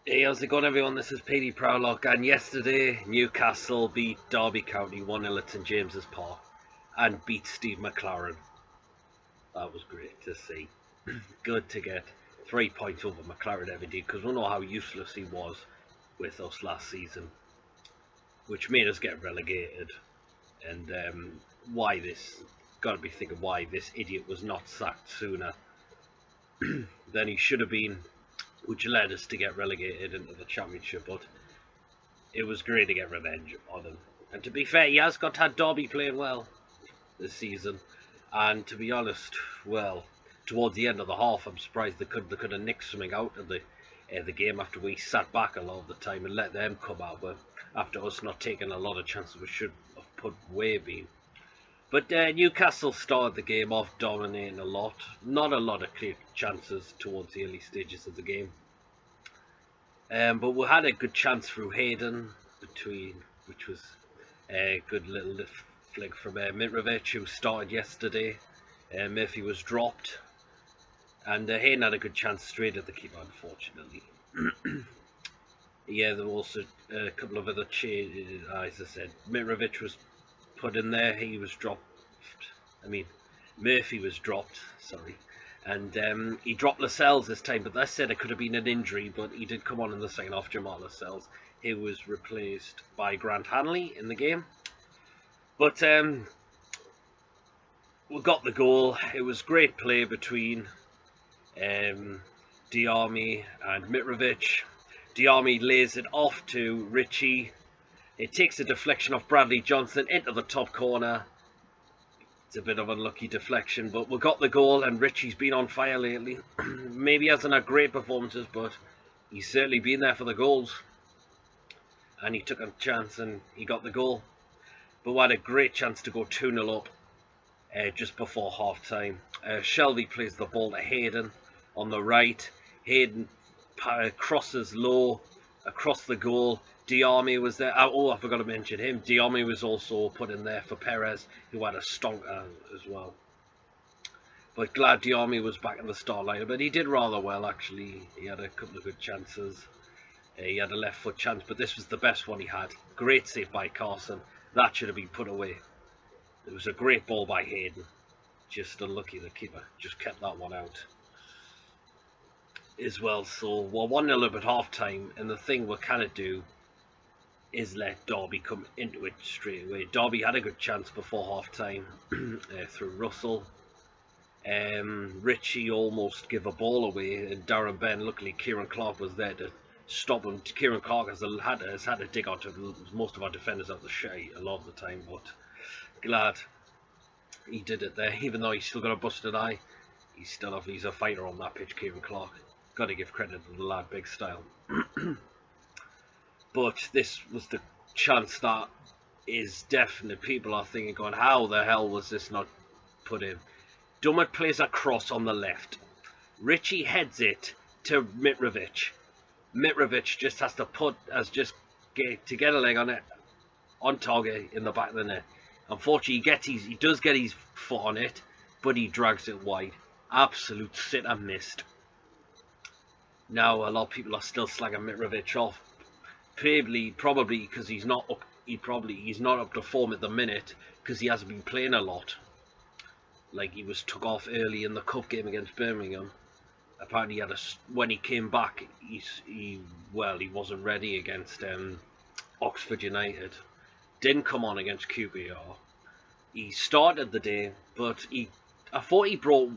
Hey, how's it going, everyone? This is Petey Prowlock, and yesterday Newcastle beat Derby County 1-0 at St James's Park and beat Steve McClaren. That was great to see. Good to get 3 points over McClaren every day, because we know how useless he was with us last season, which made us get relegated. And why this? Got to be thinking why this idiot was not sacked sooner than he should have been, which led us to get relegated into the Championship. But it was great to get revenge on him. And to be fair, he has got had Derby playing well this season. And to be honest, well, towards the end of the half, I'm surprised they could have nicked something out of the game after we sat back a lot of the time and let them come out. But after us not taking a lot of chances we should have put way been. But Newcastle started the game off dominating a lot. Not a lot of clear chances towards the early stages of the game. But we had a good chance through Hayden, which was a good little flick from Mitrovic, who started yesterday. Murphy was dropped. And Hayden had a good chance straight at the keeper, unfortunately. Yeah, there were also a couple of other changes. As I said, Mitrovic was put in there. He was dropped. I mean, Murphy was dropped. Sorry, and he dropped Lascelles this time. But that said, it could have been an injury. But he did come on in the second half. Jamal Lascelles. He was replaced by Grant Hanley in the game. But we got the goal. It was great play between Diarmi and Mitrovic. Diarmi lays it off to Ritchie. It takes a deflection off Bradley Johnson into the top corner. It's a bit of an unlucky deflection, but we got the goal, and Ritchie's been on fire lately. Maybe he hasn't had great performances, but he's certainly been there for the goals. And he took a chance and he got the goal. But we had a great chance to go 2-0 up just before half time. Shelby plays the ball to Hayden on the right. Hayden crosses low across the goal. Diarmi was there. Oh, I forgot to mention him. Diarmi was also put in there for Perez, who had a stonker as well. But glad Diarmi was back in the start lineup. But he did rather well, actually. He had a couple of good chances. He had a left foot chance, but this was the best one he had. Great save by Carson. That should have been put away. It was a great ball by Hayden. Just unlucky the keeper just kept that one out as well. So we're 1-0 up at half time, and the thing we kind of do is let Derby come into it straight away. Derby had a good chance before half time through Russell. Ritchie almost gave a ball away, and Darren Ben, luckily Kieran Clark was there to stop him. Kieran Clark has had to dig out most of our defenders out the shade a lot of the time, but glad he did it there. Even though he's still got a busted eye, he's a fighter on that pitch, Kieran Clark. Got to give credit to the lad, big style. But this was the chance that is definite. People are thinking, going, how the hell was this not put in? Dummett plays a cross on the left. Ritchie heads it to Mitrovic. Mitrovic just has to get a leg on it, on target in the back of the net. Unfortunately, he does get his foot on it, but he drags it wide. Absolute sitter missed. Now a lot of people are still slagging Mitrovic off, probably because he's not up to form at the minute, because he hasn't been playing a lot. Like, he was took off early in the cup game against Birmingham. Apparently, when he came back, he wasn't ready against Oxford United. Didn't come on against QPR. He started the day, but I thought he brought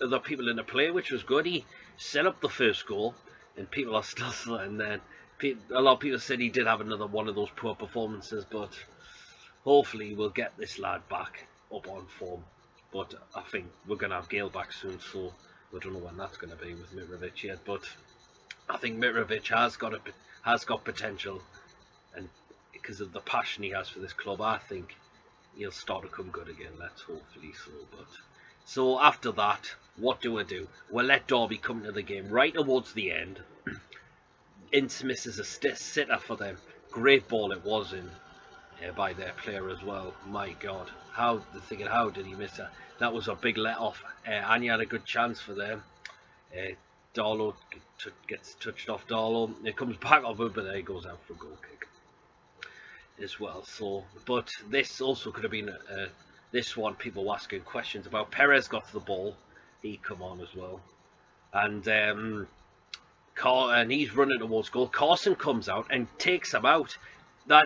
other people into play, which was good. He set up the first goal, and people are still, and then a lot of people said he did have another one of those poor performances, but hopefully we'll get this lad back up on form. But I think we're going to have Gale back soon, so we don't know when that's going to be with Mitrovic yet. But I think Mitrovic has got potential, and because of the passion he has for this club, I think he'll start to come good again. Let's hopefully so. But so after that, what do? We'll let Derby come into the game right towards the end. Smith is a sitter for them. Great ball it was in by their player as well. My God, how did he miss that? That was a big let off. And he had a good chance for them. Darlow gets touched off Darlow. It comes back off him, but then he goes out for a goal kick as well. So, but this also could have been this one. People were asking questions about. Perez got to the ball. He come on as well, and he's running towards goal. Carson comes out and takes him out.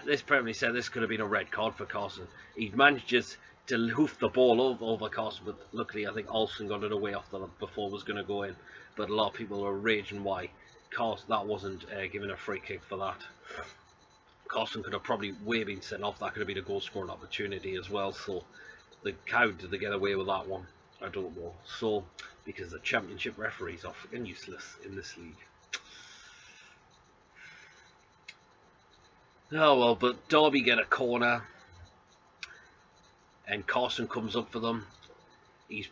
This probably said this could have been a red card for Carson. He manages to hoof the ball over Carson, but luckily I think Olsen got it away off before it was going to go in. But a lot of people are raging why Carson that wasn't given a free kick for that. Carson could have probably been sent off. That could have been a goal scoring opportunity as well. So how did they get away with that one? I don't know. So because the championship referees are freaking useless in this league. Oh well, but Derby get a corner and Carson comes up for them. He's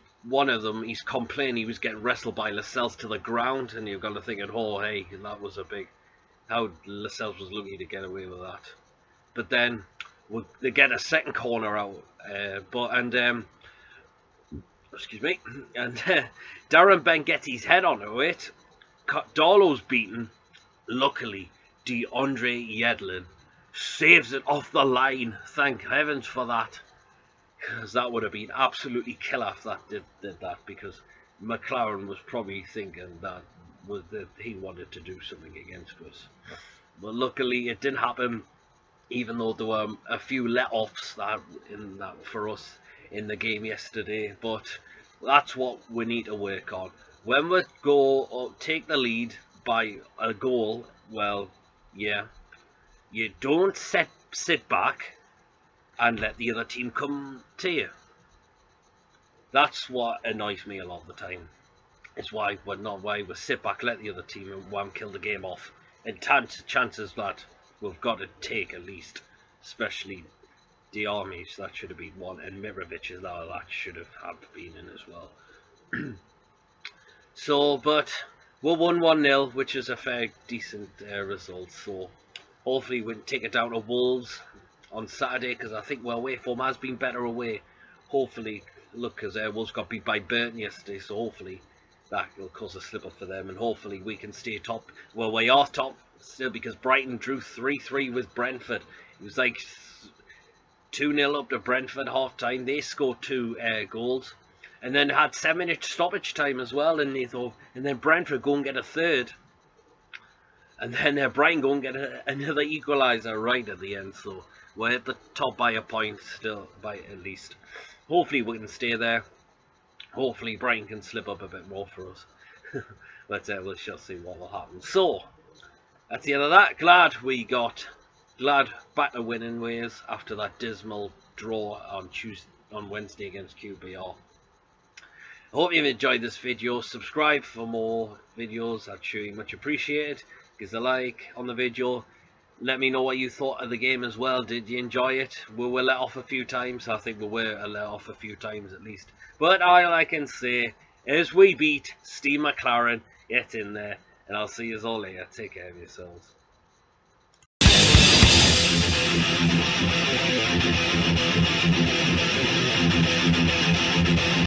complaining he was getting wrestled by Lascelles to the ground, and you've got to think, oh hey, that was a big, how Lascelles was lucky to get away with that. But then they get a second corner out, excuse me, and Darren Ben gets his head onto it. Darlow's beaten. Luckily, DeAndre Yedlin saves it off the line. Thank heavens for that, because that would have been absolutely killer if that did that, because McClaren was probably thinking that he wanted to do something against us. But luckily it didn't happen, even though there were a few let-offs for us in the game yesterday. But that's what we need to work on. When we take the lead by a goal, well, yeah, you don't sit back and let the other team come to you. That's what annoys me a lot of the time. It's why we sit back, let the other team and kill the game off. And chances that we've got to take at least, especially the armies, that should have been one, and Mirovic that should have been in as well. So, but we're 1-1-0, which is a fair decent result. So hopefully we can take it down to Wolves on Saturday, because I think our away form has been better away. Hopefully, look, because Wolves got beat by Burton yesterday, so hopefully that will cause a slip up for them, and hopefully we can stay top. Well, we are top still, because Brighton drew 3-3 with Brentford. It was like 2-0 up to Brentford half time. They scored 2 goals, and then had 7-minute stoppage time as well. And they thought, and then Brentford go and get a third, and then Brighton go and get another equaliser right at the end. So we're at the top by a point still, by at least. Hopefully we can stay there. Hopefully Brighton can slip up a bit more for us. But we shall see what will happen. So that's the end of that. Glad back to winning ways after that dismal draw on Wednesday against QPR. I hope you've enjoyed this video. Subscribe for more videos. I'd surely much appreciated. Give us a like on the video. Let me know what you thought of the game as well. Did you enjoy it? We were let off a few times. I think we were let off a few times at least. But all I can say is we beat Steve McClaren. Get in there. And I'll see you all later. Take care of yourselves.